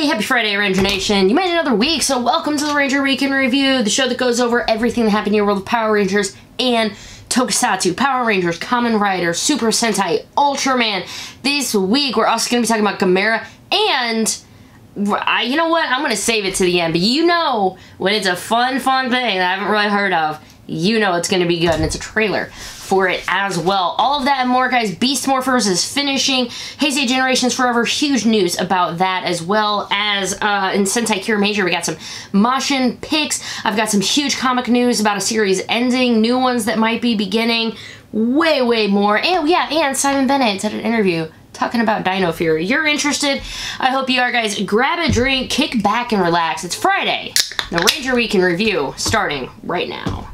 Hey, happy Friday, Ranger Nation. You made another week, so welcome to the Ranger Week in Review, the show that goes over everything that happened in your world of Power Rangers and Tokusatsu, Power Rangers, Kamen Rider, Super Sentai, Ultraman. This week, we're also going to be talking about Gamera, and you know what? I'm going to save it to the end, but you know, when it's a fun thing that I haven't really heard of, you know it's going to be good, and it's a trailer for it as well. All of that and more, guys. Beast Morphers is finishing. Heisei Generations Forever, huge news about that, as well as in Sentai Cure Major, we got some Mashin picks. I've got some huge comic news about a series ending, new ones that might be beginning, way more. And yeah, and Simon Bennett did an interview talking about Dino Fury. You're interested? I hope you are, guys. Grab a drink, kick back, and relax. It's Friday. The Ranger Week in Review, starting right now.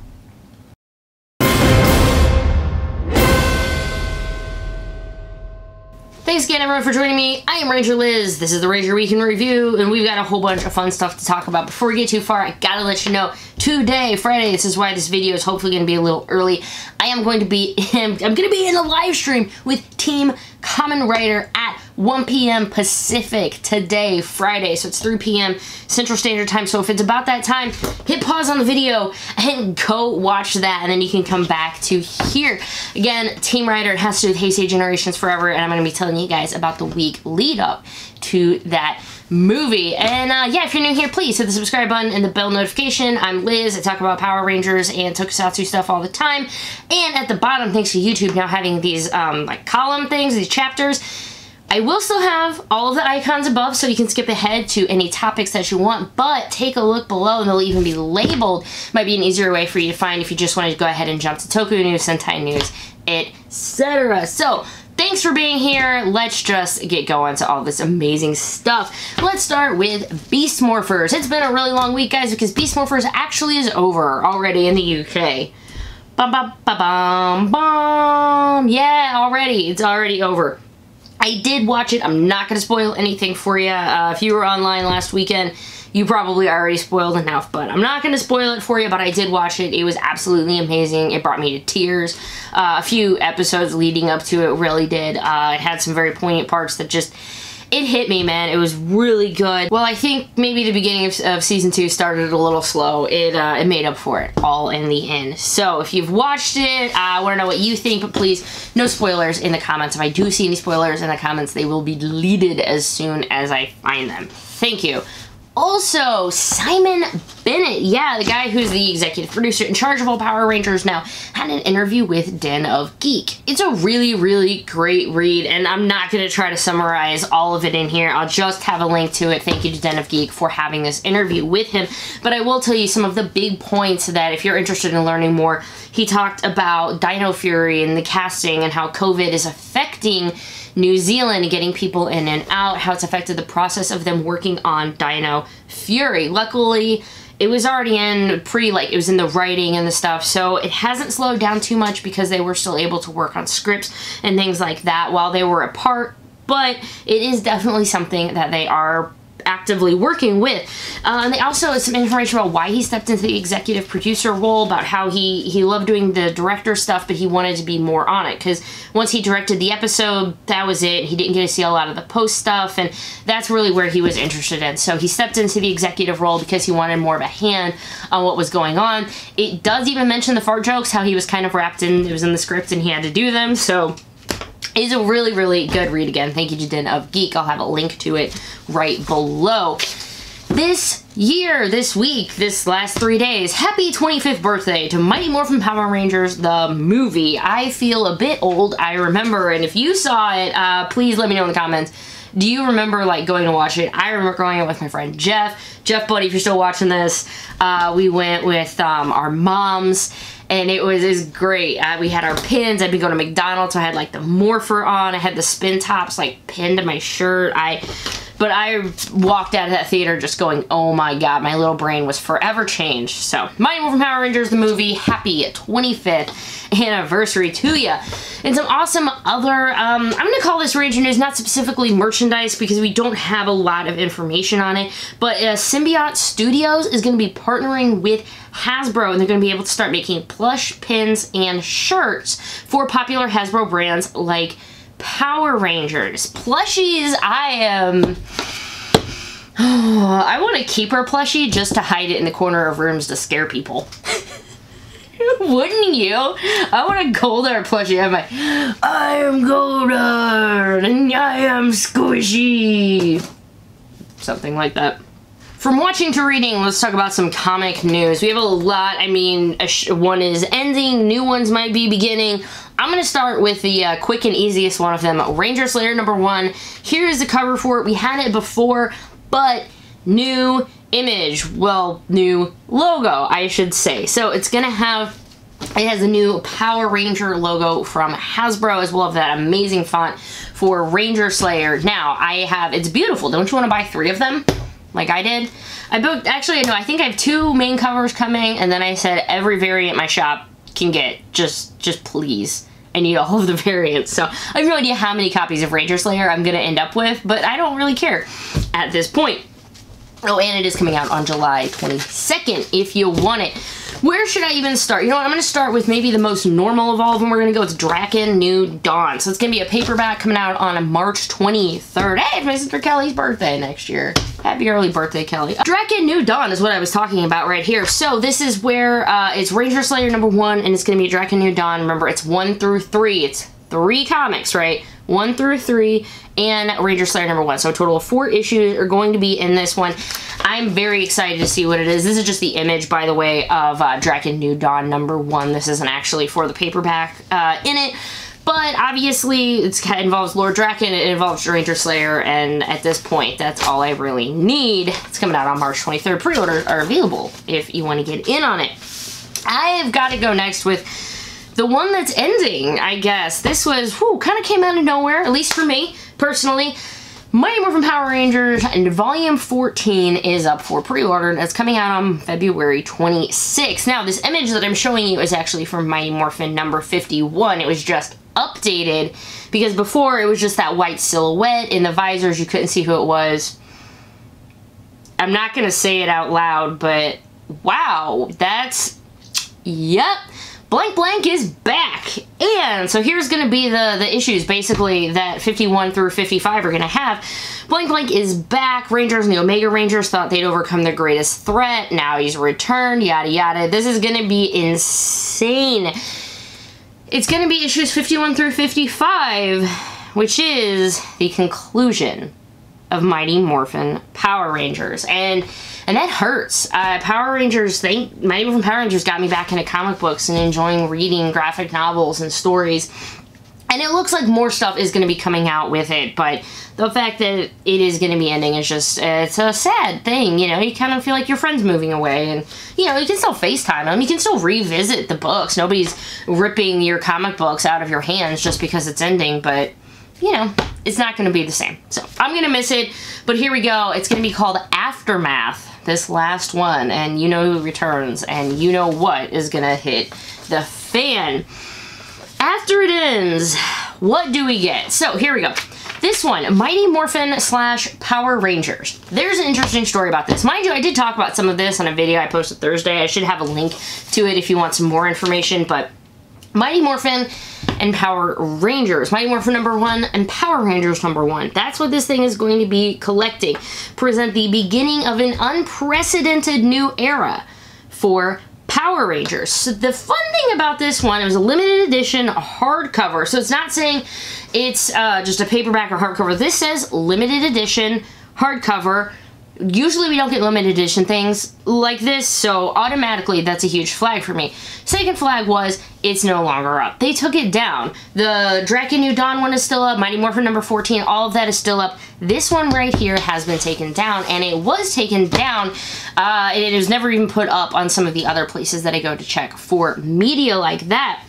Thanks again, everyone, for joining me. I am Ranger Liz. This is the Ranger Week in Review, and we've got a whole bunch of fun stuff to talk about. Before we get too far, I gotta let you know, today, Friday, this is why this video is hopefully going to be a little early. I'm going to be in a live stream with Team Kamen Rider at 1 p.m. Pacific today, Friday, so it's 3 p.m. Central Standard Time. So if it's about that time, hit pause on the video and go watch that, and then you can come back to here. Again, Team Rider, it has to do with Heisei Generations Forever, and I'm going to be telling you guys about the week lead up to that movie. And yeah, if you're new here, please hit the subscribe button and the bell notification. I'm Liz. I talk about Power Rangers and Tokusatsu stuff all the time. And at the bottom, thanks to YouTube now having these like column things, these chapters, I will still have all of the icons above, so you can skip ahead to any topics that you want, but take a look below and they'll even be labeled. Might be an easier way for you to find if you just wanted to go ahead and jump to Toku news, Sentai news, etc. So thanks for being here. Let's just get going to all this amazing stuff. Let's start with Beast Morphers. It's been a really long week, guys, because Beast Morphers actually is over already in the UK. Bum, bum, bum, bum, bum. Yeah, already. It's already over. I did watch it. I'm not going to spoil anything for you. If you were online last weekend, you probably already spoiled enough, but I'm not going to spoil it for you, but I did watch it. It was absolutely amazing. It brought me to tears. A few episodes leading up to it really did. It had some very poignant parts that just, it hit me, man. It was really good. Well, I think maybe the beginning of season 2 started a little slow. It made up for it all in the end. So if you've watched it, I want to know what you think, but please, no spoilers in the comments. If I do see any spoilers in the comments, they will be deleted as soon as I find them. Thank you. Also, Simon Bennett, yeah, the guy who's the executive producer in charge of all Power Rangers now, had an interview with Den of Geek. It's a really great read, and I'm not going to try to summarize all of it in here. I'll just have a link to it. Thank you to Den of Geek for having this interview with him. But I will tell you some of the big points that if you're interested in learning more, he talked about Dino Fury and the casting and how COVID is affecting New Zealand and getting people in and out, how it's affected the process of them working on Dino Fury. Luckily, it was already in it was in the writing and the stuff, so it hasn't slowed down too much because they were still able to work on scripts and things like that while they were apart, but it is definitely something that they are actively working with. And they also have some information about why he stepped into the executive producer role, about how he loved doing the director stuff, but he wanted to be more on it, because once he directed the episode, that was it. He didn't get to see a lot of the post stuff, and that's really where he was interested in. So he stepped into the executive role because he wanted more of a hand on what was going on. It does even mention the fart jokes, how he was kind of wrapped in, it was in the script and he had to do them, so it's a really good read. Again, thank you to Den of Geek. I'll have a link to it right below. This year, this week, this last 3 days, happy 25th birthday to Mighty Morphin Power Rangers, the movie. I feel a bit old, I remember, and if you saw it, please let me know in the comments. Do you remember, like, going to watch it? I remember going out with my friend Jeff. Jeff, buddy, if you're still watching this, we went with our moms, and it was great. We had our pins. I'd been going to McDonald's, so I had, like, the Morpher on. I had the spin tops, like, pinned to my shirt. But I walked out of that theater just going, oh my god, my little brain was forever changed. So, Mighty Morphin Power Rangers, the movie, happy 25th anniversary to you. And some awesome other, I'm going to call this Ranger News, not specifically merchandise because we don't have a lot of information on it, but Symbiote Studios is going to be partnering with Hasbro, and they're going to be able to start making plush pins and shirts for popular Hasbro brands like Power Rangers. Plushies, I am I want to keep her plushie just to hide it in the corner of rooms to scare people. Wouldn't you? I want a Goldar plushie. I'm like, I am Goldar and I am squishy. Something like that. From watching to reading, let's talk about some comic news. We have a lot. I mean, one is ending, new ones might be beginning. I'm going to start with the quick and easiest one of them, Ranger Slayer #1. Here is the cover for it. We had it before, but new image. Well, new logo, I should say. So it's going to have, it has a new Power Ranger logo from Hasbro, as well as that amazing font for Ranger Slayer. Now, it's beautiful. Don't you want to buy 3 of them? Like I did. I booked, actually, no, I think I have 2 main covers coming, and then I said every variant my shop can get. Just please. I need all of the variants. So I have no idea how many copies of Ranger Slayer I'm going to end up with, but I don't really care at this point. Oh, and it is coming out on July 22nd if you want it. Where should I even start? You know what, I'm going to start with maybe the most normal of all of them. We're going to go with Draken New Dawn. So it's going to be a paperback coming out on March 23rd. Hey, it's my sister Kelly's birthday next year. Happy early birthday, Kelly. Draken New Dawn is what I was talking about right here. So this is where it's Ranger Slayer #1, and it's going to be Draken New Dawn. Remember, it's 1 through 3. It's 3 comics, right? 1 through 3 and Ranger Slayer #1. So a total of 4 issues are going to be in this one. I'm very excited to see what it is. This is just the image, by the way, of Draken New Dawn #1. This isn't actually for the paperback in it. But obviously, it involves Lord Draken, it involves Ranger Slayer, and at this point, that's all I really need. It's coming out on March 23rd. Pre-orders are available if you want to get in on it. I've got to go next with the one that's ending, I guess. This was, kind of came out of nowhere, at least for me, personally. Mighty Morphin Power Rangers and Volume 14 is up for pre-order, and it's coming out on February 26th. Now, this image that I'm showing you is actually from Mighty Morphin number 51. It was just updated, because before it was just that white silhouette. In the visors, you couldn't see who it was. I'm not going to say it out loud, but wow, yep. Blank Blank is back, and so here's going to be the issues, basically, that 51 through 55 are going to have. Blank Blank is back. Rangers and the Omega Rangers thought they'd overcome their greatest threat. Now he's returned, yada yada. This is going to be insane. It's going to be issues 51 through 55, which is the conclusion of Mighty Morphin Power Rangers, and that hurts. Mighty Morphin Power Rangers got me back into comic books and enjoying reading graphic novels and stories, and it looks like more stuff is going to be coming out with it, but the fact that it is going to be ending is just, it's a sad thing, you know. You kind of feel like your friend's moving away, and, you know, you can still FaceTime them, you can still revisit the books. Nobody's ripping your comic books out of your hands just because it's ending, but, you know, it's not going to be the same. So I'm going to miss it, but here we go. It's going to be called Aftermath, this last one, and you know who returns, and you know what is going to hit the fan. After it ends, what do we get? So here we go. This one, Mighty Morphin / Power Rangers. There's an interesting story about this. Mind you, I did talk about some of this on a video I posted Thursday. I should have a link to it if you want some more information, but Mighty Morphin and Power Rangers. Mighty Morphin #1 and Power Rangers #1. That's what this thing is going to be collecting. Present the beginning of an unprecedented new era for Power Rangers. So the fun thing about this one, it was a limited edition hardcover. So it's not saying it's just a paperback or hardcover. This says limited edition hardcover. Usually we don't get limited edition things like this, so automatically that's a huge flag for me. Second flag was, it's no longer up. They took it down. The Draken New Dawn one is still up, Mighty Morphin number 14, all of that is still up. This one right here has been taken down, and it was taken down, and it was never even put up on some of the other places that I go to check for media like that.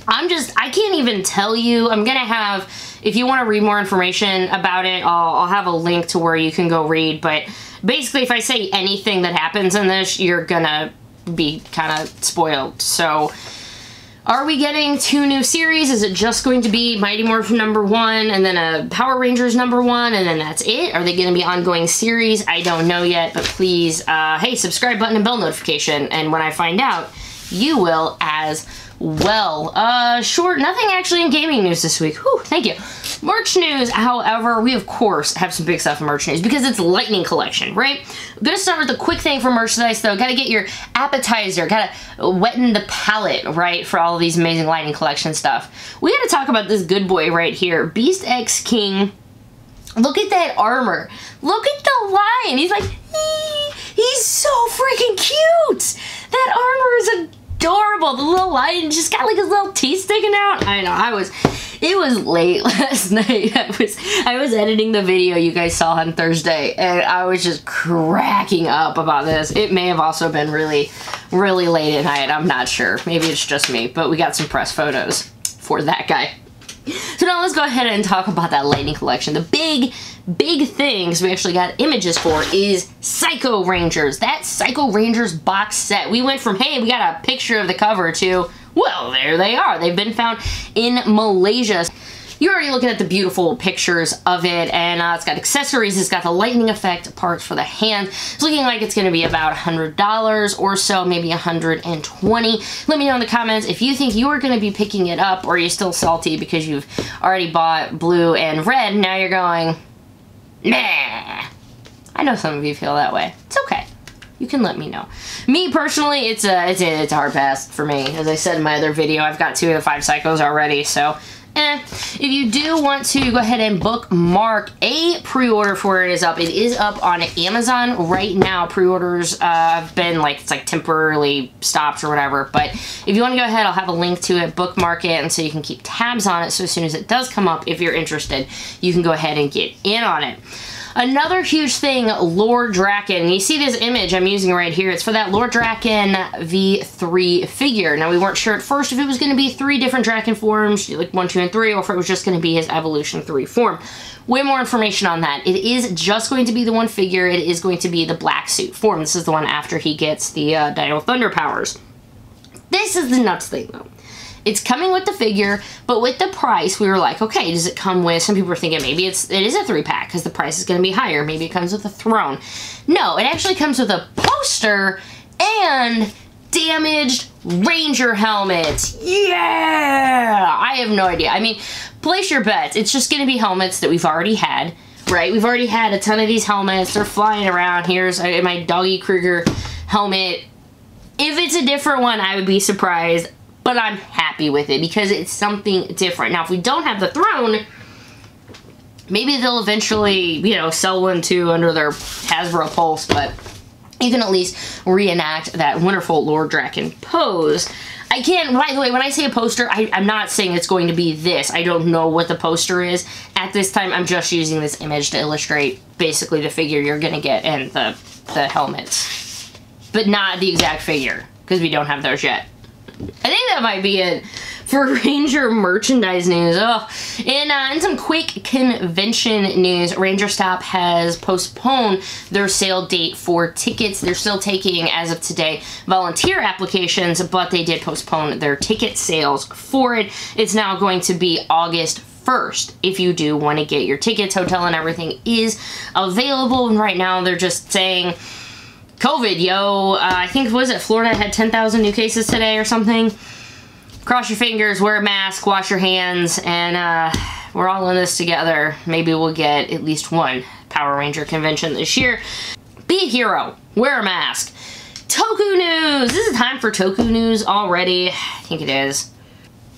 I can't even tell you. I'm gonna have, if you want to read more information about it, I'll have a link to where you can go read, but basically if I say anything that happens in this, you're gonna be kind of spoiled. So, are we getting 2 new series? Is it just going to be Mighty Morphin #1 and then a Power Rangers #1 and then that's it? Are they going to be ongoing series? I don't know yet, but please, hey, subscribe button and bell notification, and when I find out, you will as well. Short, nothing actually in gaming news this week. Whew, thank you. Merch news, however, we of course have some big stuff in merch news because it's Lightning Collection, right? I'm gonna start with a quick thing for merchandise though. Gotta get your appetizer, gotta wetten the palate, right, for all of these amazing Lightning Collection stuff. We gotta talk about this good boy right here, Beast X King. Look at that armor. Look at the lion. He's like, he's so freaking cute. That armor is adorable. The little lion just got like his little teeth sticking out. I know, it was late last night. I was editing the video you guys saw on Thursday, and I was just cracking up about this. It may have also been really, really late at night. I'm not sure. Maybe it's just me, but we got some press photos for that guy. So now let's go ahead and talk about that Lightning Collection. The big things we actually got images for is Psycho Rangers. That Psycho Rangers box set. We went from, hey, we got a picture of the cover to, well, there they are. They've been found in Malaysia. You're already looking at the beautiful pictures of it, and it's got accessories. It's got the lightning effect parts for the hand. It's looking like it's going to be about $100 or so, maybe $120. Let me know in the comments if you think you're going to be picking it up, or you're still salty because you've already bought blue and red. Now you're going, nah. I know some of you feel that way. It's okay. You can let me know. Me personally, it's a hard pass for me. As I said in my other video, I've got 2 of the 5 Psychos already, so if you do want to go ahead and bookmark, a pre-order for it is up. It is up on Amazon right now. Pre-orders have been it's temporarily stopped or whatever, but if you want to go ahead, I'll have a link to it, bookmark it, and so you can keep tabs on it, so as soon as it does come up, if you're interested, you can go ahead and get in on it. Another huge thing, Lord Draken. You see this image I'm using right here. It's for that Lord Draken V3 figure. Now, we weren't sure at first if it was going to be 3 different Draken forms, like 1, 2, and 3, or if it was just going to be his Evolution 3 form. Way more information on that. It is just going to be the one figure. It is going to be the black suit form. This is the one after he gets the Dino Thunder powers. This is the nuts thing, though. It's coming with the figure, but with the price, we were like, okay, does it come with, some people were thinking maybe it is a 3-pack because the price is going to be higher. Maybe it comes with a throne. No, it actually comes with a poster and damaged Ranger helmets. Yeah! I have no idea. I mean, place your bets. It's just going to be helmets that we've already had, right? We've already had a ton of these helmets. They're flying around. Here's my Doggy Kruger helmet. If it's a different one, I would be surprised. But I'm happy with it because it's something different. Now, if we don't have the throne, maybe they'll eventually, you know, sell one too under their Hasbro Pulse, but you can at least reenact that wonderful Lord Draken pose. I can't, by the way, when I say a poster, I'm not saying it's going to be this. I don't know what the poster is. At this time, I'm just using this image to illustrate basically the figure you're going to get and the helmets. But not the exact figure, because we don't have those yet. I think that might be it for Ranger merchandise news. Oh, in some quick convention news, Ranger Stop has postponed their sale date for tickets. They're still taking, as of today, volunteer applications, but they did postpone their ticket sales for it. It's now going to be August 1st. If you do want to get your tickets, hotel and everything is available, and right now they're just saying COVID, yo. I think, was it Florida had 10,000 new cases today or something? Cross your fingers, wear a mask, wash your hands, and we're all in this together. Maybe we'll get at least one Power Ranger convention this year. Be a hero. Wear a mask. Toku news. This is time for Toku news already. I think it is.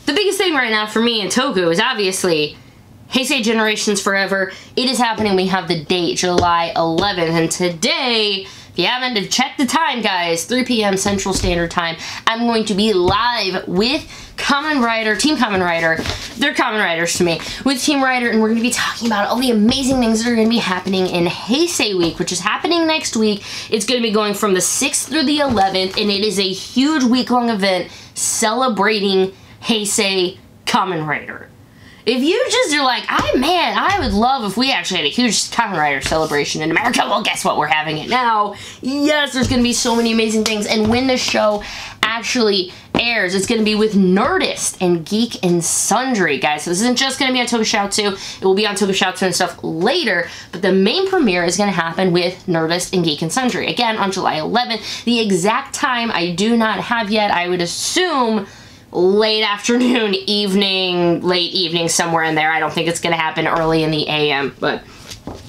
The biggest thing right now for me in Toku is obviously Heisei Generations Forever. It is happening. We have the date, July 11th, and today, if you haven't checked the time, guys, 3 p.m. Central Standard Time, I'm going to be live with Kamen Rider, Team Kamen Rider. They're Kamen Riders to me. With Team Rider, and we're going to be talking about all the amazing things that are going to be happening in Heisei Week, which is happening next week. It's going to be going from the 6th through the 11th, and it is a huge week-long event celebrating Heisei Kamen Rider. If you just are like, man, I would love if we actually had a huge Kamen Rider celebration in America. Well, guess what? We're having it now. Yes, there's going to be so many amazing things. And when the show actually airs, it's going to be with Nerdist and Geek and Sundry, guys. So this isn't just going to be on Tokusatsu. It will be on Tokusatsu and stuff later. But the main premiere is going to happen with Nerdist and Geek and Sundry. Again, on July 11th. The exact time I do not have yet. I would assume late afternoon, evening, late evening, somewhere in there. I don't think it's going to happen early in the AM, but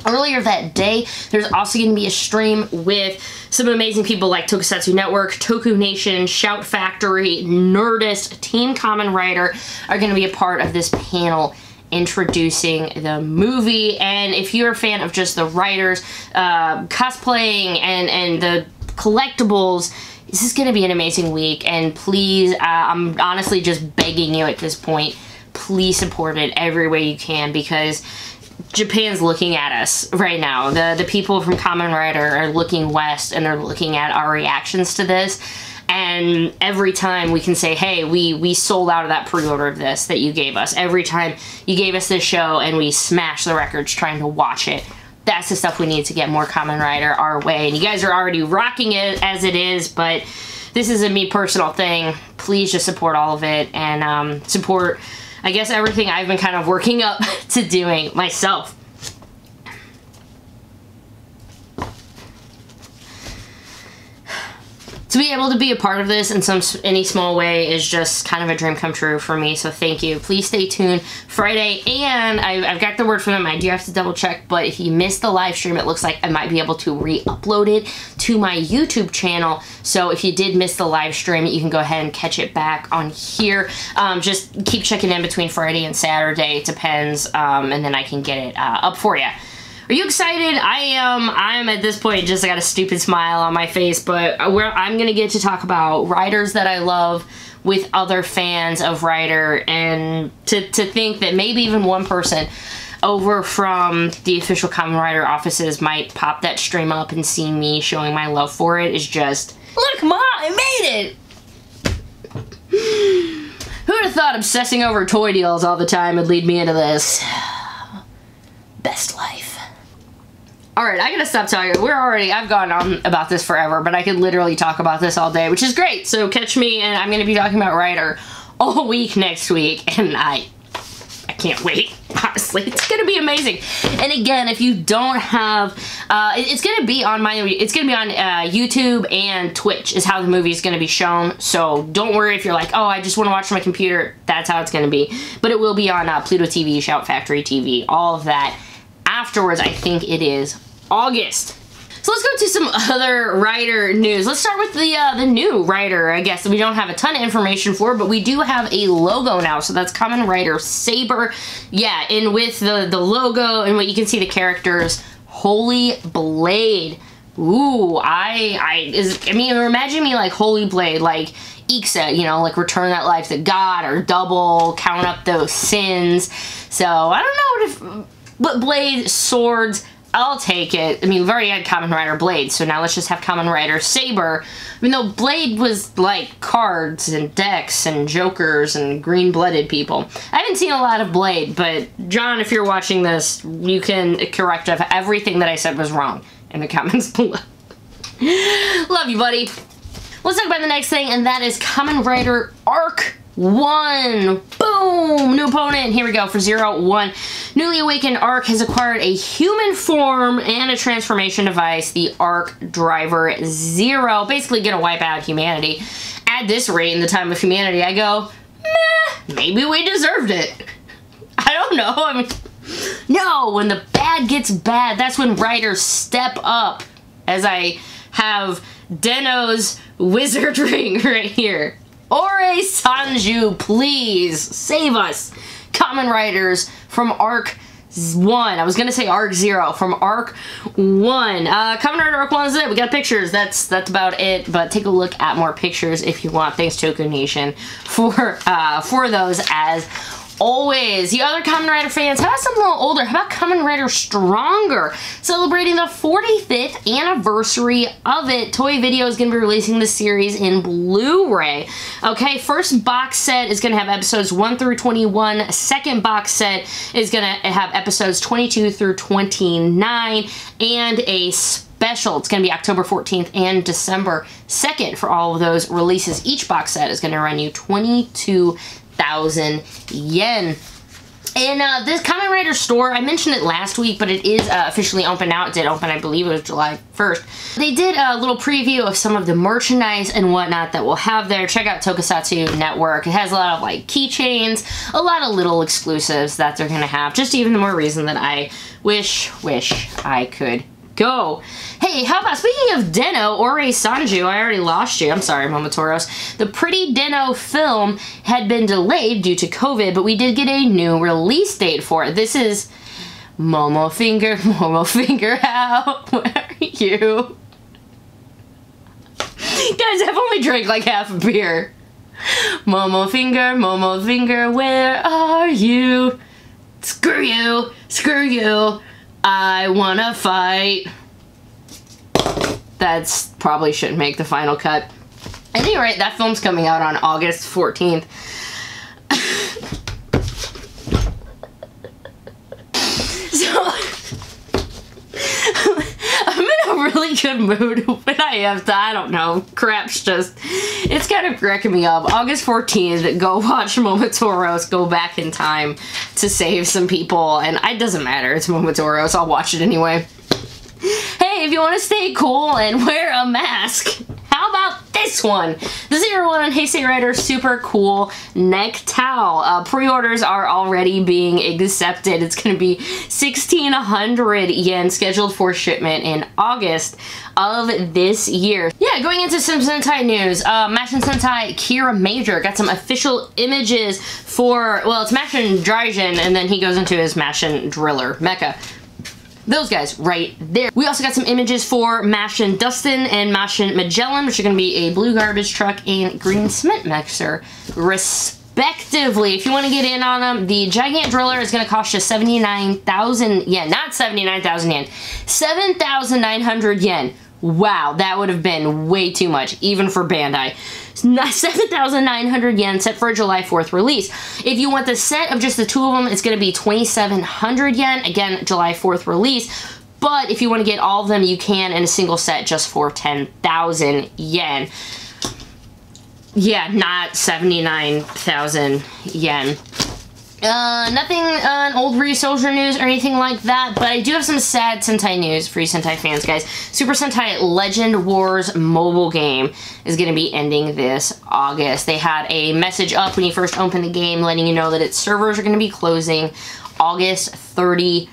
earlier that day, there's also going to be a stream with some amazing people like Tokusatsu Network, Toku Nation, Shout Factory, Nerdist, Team Kamen Rider are going to be a part of this panel introducing the movie. And if you're a fan of just the writers, cosplaying, and the collectibles, this is going to be an amazing week. And please, I'm honestly just begging you at this point, please support it every way you can, because Japan's looking at us right now. The people from Kamen Rider are looking west, and they're looking at our reactions to this. And every time we can say, hey, we sold out of that pre-order of this that you gave us. Every time you gave us this show and we smashed the records trying to watch it. That's the stuff we need to get more Kamen Rider our way. And you guys are already rocking it as it is, but this is a me personal thing. Please just support all of it, and support, I guess, everything I've been kind of working up to doing myself. To be able to be a part of this in any small way is just kind of a dream come true for me, so thank you. Please stay tuned Friday, and I've got the word from them. I do have to double check, but if you missed the live stream, it looks like I might be able to re-upload it to my YouTube channel. So if you did miss the live stream, you can go ahead and catch it back on here. Just keep checking in between Friday and Saturday. It depends, and then I can get it up for you. Are you excited? I am. I'm at this point just got a stupid smile on my face, but I'm going to get to talk about writers that I love with other fans of Rider, and to think that maybe even one person over from the official Kamen Rider offices might pop that stream up and see me showing my love for it is just, look, Mom, I made it! Who would have thought obsessing over toy deals all the time would lead me into this? Best life. Alright, I gotta stop talking. I've gone on about this forever, but I could literally talk about this all day, which is great. So catch me, and I'm gonna be talking about Rider all week next week, and I can't wait. Honestly, it's gonna be amazing. And again, if you don't have, it's gonna be on YouTube and Twitch is how the movie is gonna be shown. So don't worry if you're like, oh, I just want to watch on my computer. That's how it's gonna be. But it will be on Pluto TV, Shout Factory TV, all of that. Afterwards, I think it is August. So let's go to some other Rider news. Let's start with the new Rider, I guess. We don't have a ton of information for, but we do have a logo now. So that's Kamen Rider Saber. Yeah, and with the logo and what you can see the characters, Holy Blade. Ooh, I mean, imagine me like Holy Blade, like Ixa, you know, like return that life to God, or double, count up those sins. So I don't know but Blade, swords, I'll take it. I mean, we've already had Kamen Rider Blade, so now let's just have Kamen Rider Saber. Even though Blade was like cards and decks and jokers and green-blooded people. I haven't seen a lot of Blade, but John, if you're watching this, you can correct if everything that I said was wrong in the comments below. Love you, buddy. Let's talk about the next thing, and that is Kamen Rider Arc 1. Boom! New opponent. Here we go for 0-1. Newly awakened Arc has acquired a human form and a transformation device, the Arc Driver 0. Basically gonna wipe out humanity. At this rate, in the time of humanity, I go, meh, maybe we deserved it. I don't know. I mean, no, when the bad gets bad, that's when writers step up. As I have Deno's wizard ring right here. Ore Sanju, please save us. Kamen Riders from Arc 1. I was gonna say Arc 0 from Arc 1. Kamen Rider Arc 1 is it. We got pictures. That's about it. But take a look at more pictures if you want. Thanks Toku Nation for those as always. The other Kamen Rider fans, how about something a little older? How about Kamen Rider Stronger? Celebrating the 45th anniversary of it. Toei Video is going to be releasing the series in Blu-ray. Okay, first box set is going to have episodes 1 through 21. Second box set is going to have episodes 22 through 29. And a special, it's going to be October 14th and December 2nd for all of those releases. Each box set is going to run you 22,000 yen. And this Kamen Rider store, I mentioned it last week, but it is officially open now. It did open, I believe it was July 1st. They did a little preview of some of the merchandise and whatnot that we'll have there. Check out Tokusatsu Network. It has a lot of like keychains, a lot of little exclusives that they're gonna have. Just even the more reason that I wish I could go. Hey, how about, speaking of Den-O, Ore Sanju, I already lost you. I'm sorry, Momotoros. The Pretty Den-O film had been delayed due to COVID, but we did get a new release date for it. This is Momo Finger, how? Where are you? Guys, I've only drank like half a beer. Momo Finger, where are you? Screw you. I wanna fight. That's probably shouldn't make the final cut. At any rate, that film's coming out on August 14th. So, I'm in a really good mood when I have to, I don't know, crap's just, it's kind of cracking me up. August 14th, go watch Momotoros go back in time to save some people, and it doesn't matter, it's Momotoros, I'll watch it anyway. Hey, if you want to stay cool and wear a mask, how about this one? The 01 on Heisei Rider Super Cool Neck Towel. Pre-orders are already being accepted. It's going to be 1,600 yen, scheduled for shipment in August of this year. Yeah, going into some Sentai news, Mashin Sentai Kira Major got some official images for, well, it's Mashin Drygen, and then he goes into his Mashin Driller Mecha. Those guys right there. We also got some images for Mashin Dustin and Mashin Magellan, which are going to be a blue garbage truck and green cement mixer, respectively. If you want to get in on them, the Gigant Driller is going to cost you 79,000 yen. Not 79,000 yen. 7,900 yen. Wow, that would have been way too much, even for Bandai. 7,900 yen, set for a July 4th release. If you want the set of just the two of them, it's going to be 2,700 yen. Again, July 4th release. But if you want to get all of them, you can in a single set just for 10,000 yen. Yeah, not 79,000 yen. Nothing on old Rwir Soldier news or anything like that, but I do have some sad Sentai news for you Sentai fans, guys. Super Sentai Legend Wars mobile game is going to be ending this August. They had a message up when you first opened the game letting you know that its servers are going to be closing August 31st.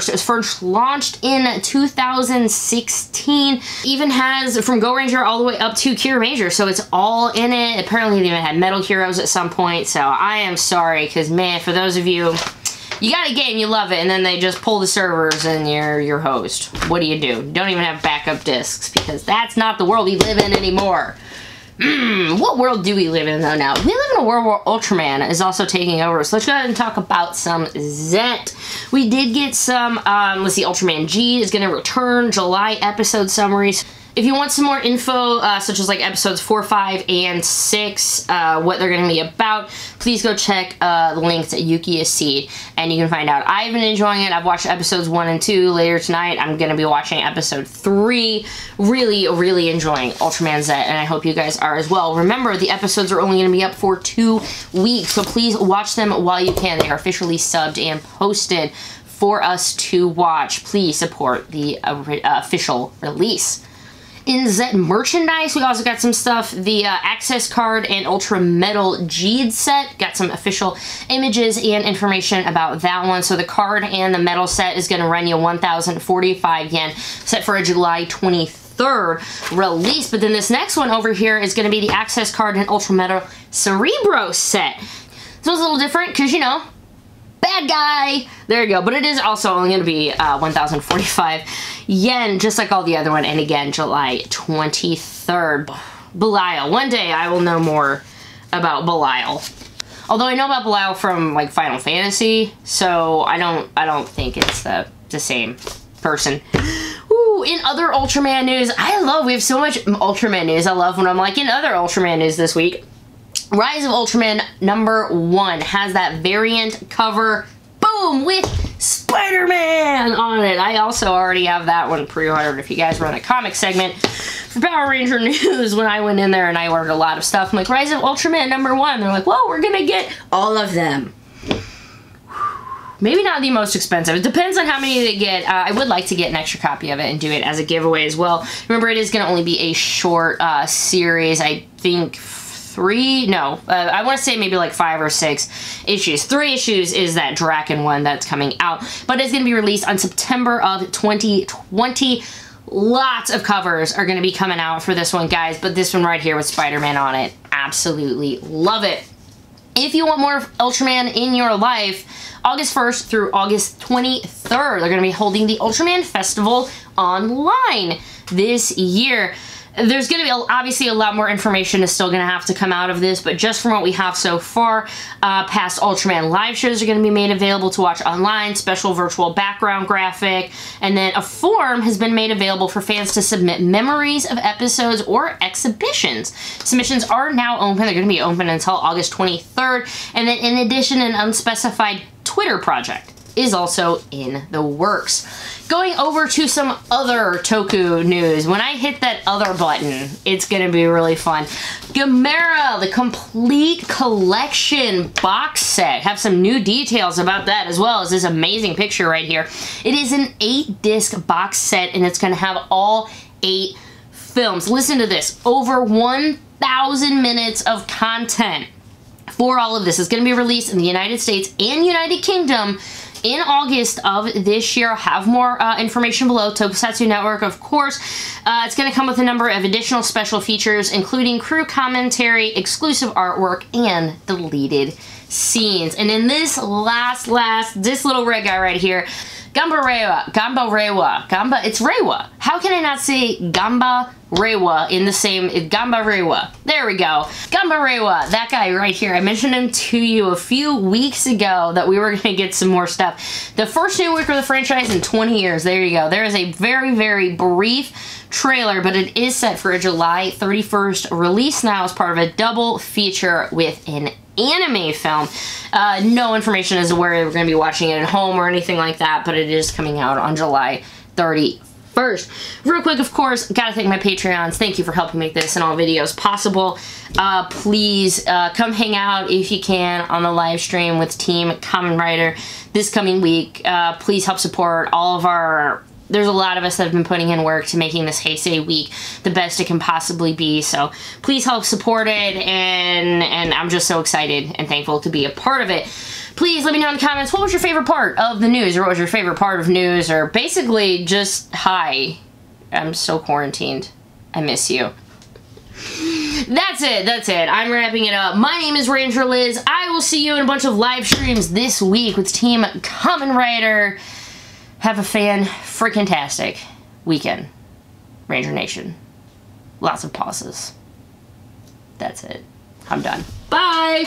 It was first launched in 2016. Even has from Go Ranger all the way up to Kira Major, so it's all in it. Apparently they even had Metal Heroes at some point, so I am sorry, because man, for those of you, you got a game, you love it, and then they just pull the servers and you're your host. What do? Don't even have backup discs, because that's not the world we live in anymore. What world do we live in though now? We live in a world where Ultraman is also taking over. So let's go ahead and talk about some Zet. We did get some, let's see, Ultraman G is going to return, July episode summaries. If you want some more info, such as like episodes 4, 5, and 6, what they're going to be about, please go check the links at Yukiya Seed, and you can find out. I've been enjoying it. I've watched episodes 1 and 2. Later tonight, I'm going to be watching episode 3. Really enjoying Ultraman Z, and I hope you guys are as well. Remember, the episodes are only going to be up for 2 weeks, so please watch them while you can. They are officially subbed and posted for us to watch. Please support the official release. In Zet merchandise, we also got some stuff. The Access Card and Ultra Metal Geed set. Got some official images and information about that one. So the card and the metal set is going to run you 1,045 yen, set for a July 23rd release. But then this next one over here is going to be the Access Card and Ultra Metal Cerebro set. This one's a little different because, you know, bad guy. There you go. But it is also only going to be 1,045 yen, just like all the other one. And again, July 23rd. Belial. One day I will know more about Belial. Although I know about Belial from like Final Fantasy, so I don't think it's the same person. Ooh, in other Ultraman news, we have so much Ultraman news. I love when I'm like, in other Ultraman news this week. Rise of Ultraman #1 has that variant cover, boom, with Spider-Man on it. I also already have that one pre-ordered. If you guys run a comic segment for Power Ranger News, when I went in there and I ordered a lot of stuff, I'm like, Rise of Ultraman #1. They're like, well, we're gonna get all of them. maybe not the most expensive. It depends on how many they get. I would like to get an extra copy of it and do it as a giveaway as well. Remember, it is going to only be a short series. I think I want to say maybe like 5 or 6 issues. 3 issues is that Draken one that's coming out, but it's going to be released on September of 2020. Lots of covers are going to be coming out for this one, guys, but this one right here with Spider-Man on it, absolutely love it. If you want more Ultraman in your life, August 1st through August 23rd, they're going to be holding the Ultraman Festival online this year. There's going to be obviously a lot more information is still going to have to come out of this, but just from what we have so far, past Ultraman live shows are going to be made available to watch online, special virtual background graphic, and then a form has been made available for fans to submit memories of episodes or exhibitions. Submissions are now open. They're going to be open until August 23rd, and then in addition, an unspecified Twitter project is also in the works. Going over to some other Toku news. When I hit that other button, it's going to be really fun. Gamera, the complete collection box set. Have some new details about that, as well as this amazing picture right here. It is an 8-disc box set, and it's going to have all 8 films. Listen to this. Over 1,000 minutes of content for all of this. It's going to be released in the United States and United Kingdom in August of this year. I'll have more information below. Tokusatsu Network, of course. It's going to come with a number of additional special features, including crew commentary, exclusive artwork, and deleted scenes. And in this this little red guy right here, Gamba Rewa. It's Rewa. How can I not say Gamba Rewa in the same, Gamba Rewa. There we go. Gamba Rewa, that guy right here. I mentioned him to you a few weeks ago that we were going to get some more stuff. The first new week of the franchise in 20 years. There you go. There is a very, very brief trailer, but it is set for a July 31st release now as part of a double feature with an anime film. No information as to where we're going to be watching it at home or anything like that, but it is coming out on July 31st. Real quick, of course, gotta thank my Patreons. Thank you for helping make this and all videos possible. Please come hang out if you can on the live stream with Team Kamen Rider this coming week. Please help support all of our... There's a lot of us that have been putting in work to making this Heisei week the best it can possibly be, so please help support it, and I'm just so excited and thankful to be a part of it. Please let me know in the comments, what was your favorite part of the news, or what was your favorite part of news, or basically just, hi, I'm so quarantined, I miss you. That's it. I'm wrapping it up. My name is Ranger Liz. I will see you in a bunch of live streams this week with Team Kamen Rider. Have a fan-freaking-tastic weekend, Ranger Nation. Lots of pauses. That's it. I'm done. Bye!